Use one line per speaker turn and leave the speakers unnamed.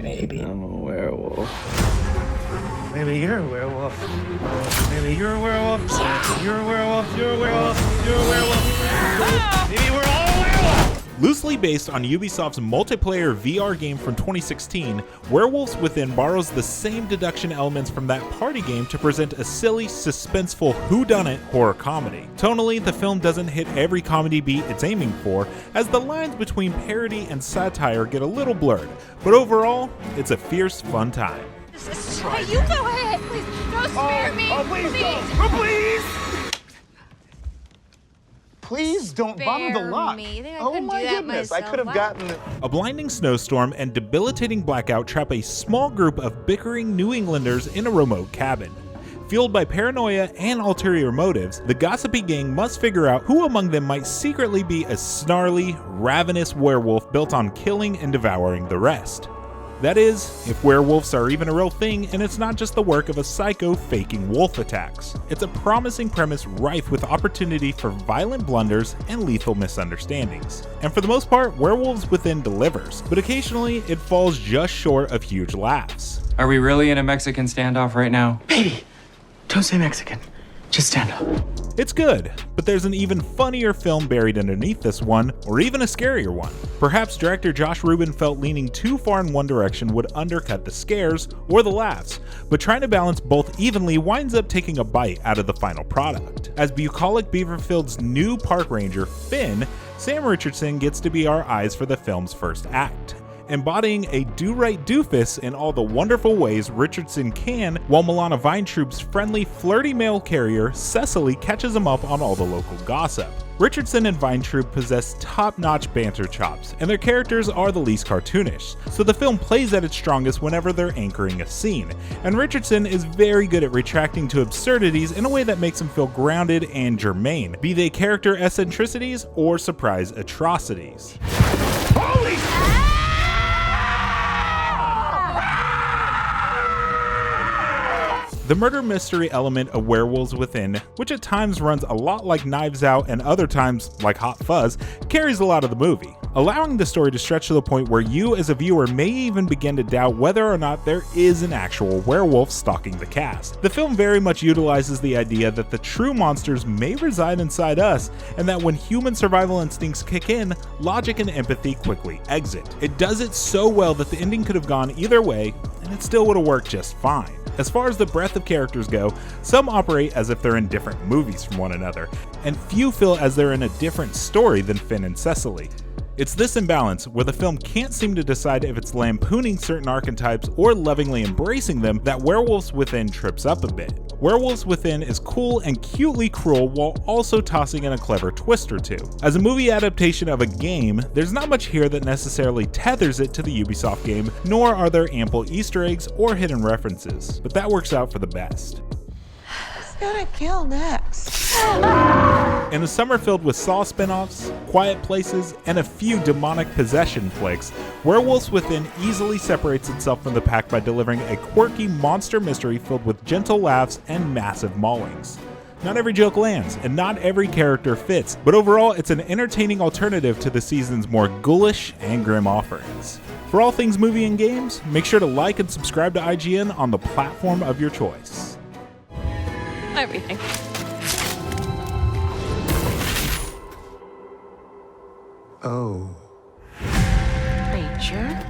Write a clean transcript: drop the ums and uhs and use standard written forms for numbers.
Maybe.
I'm a werewolf.
Maybe you're a werewolf. Maybe you're a werewolf. You're a werewolf. You're a werewolf. You're a werewolf. Maybe we're all a werewolf.
Loosely based on Ubisoft's multiplayer VR game from 2016, Werewolves Within borrows the same deduction elements from that party game to present a silly, suspenseful whodunit horror comedy. Tonally, the film doesn't hit every comedy beat it's aiming for, as the lines between parody and satire get a little blurred, but overall, it's a fierce, fun time.
Hey, you go ahead, please. Don't spare me.
Oh, please don't. Oh, please. Please don't bum the luck.
Oh my
goodness, I could have gotten it.
A blinding snowstorm and debilitating blackout trap a small group of bickering New Englanders in a remote cabin. Fueled by paranoia and ulterior motives, the gossipy gang must figure out who among them might secretly be a snarly, ravenous werewolf built on killing and devouring the rest. That is, if werewolves are even a real thing and it's not just the work of a psycho faking wolf attacks. It's a promising premise rife with opportunity for violent blunders and lethal misunderstandings. And for the most part, Werewolves Within delivers, but occasionally it falls just short of huge laughs.
Are we really in a Mexican standoff right now?
Baby, don't say Mexican. Just stand up.
It's good, but there's an even funnier film buried underneath this one, or even a scarier one. Perhaps director Josh Ruben felt leaning too far in one direction would undercut the scares or the laughs, but trying to balance both evenly winds up taking a bite out of the final product. As bucolic Beaverfield's new park ranger, Finn, Sam Richardson gets to be our eyes for the film's first act, embodying a do-right doofus in all the wonderful ways Richardson can, while Milana Vayntrub's friendly, flirty mail carrier, Cecily, catches him up on all the local gossip. Richardson and Vayntrub possess top-notch banter chops, and their characters are the least cartoonish, so the film plays at its strongest whenever they're anchoring a scene, and Richardson is very good at retracting to absurdities in a way that makes him feel grounded and germane, be they character eccentricities or surprise atrocities.
Holy!
The murder mystery element of Werewolves Within, which at times runs a lot like Knives Out and other times like Hot Fuzz, carries a lot of the movie, allowing the story to stretch to the point where you as a viewer may even begin to doubt whether or not there is an actual werewolf stalking the cast. The film very much utilizes the idea that the true monsters may reside inside us, and that when human survival instincts kick in, logic and empathy quickly exit. It does it so well that the ending could have gone either way, and it still would have worked just fine. As far as the breadth of characters go, some operate as if they're in different movies from one another, and few feel as they're in a different story than Finn and Cecily. It's this imbalance, where the film can't seem to decide if it's lampooning certain archetypes or lovingly embracing them, that Werewolves Within trips up a bit. Werewolves Within is cool and cutely cruel while also tossing in a clever twist or two. As a movie adaptation of a game, there's not much here that necessarily tethers it to the Ubisoft game, nor are there ample Easter eggs or hidden references, but that works out for the best.
Gonna kill next.
In a summer filled with Saw spin-offs, quiet places, and a few demonic possession flicks, Werewolves Within easily separates itself from the pack by delivering a quirky monster mystery filled with gentle laughs and massive maulings. Not every joke lands, and not every character fits, but overall it's an entertaining alternative to the season's more ghoulish and grim offerings. For all things movie and games, make sure to like and subscribe to IGN on the platform of your choice.
Everything.
Oh.
Creature.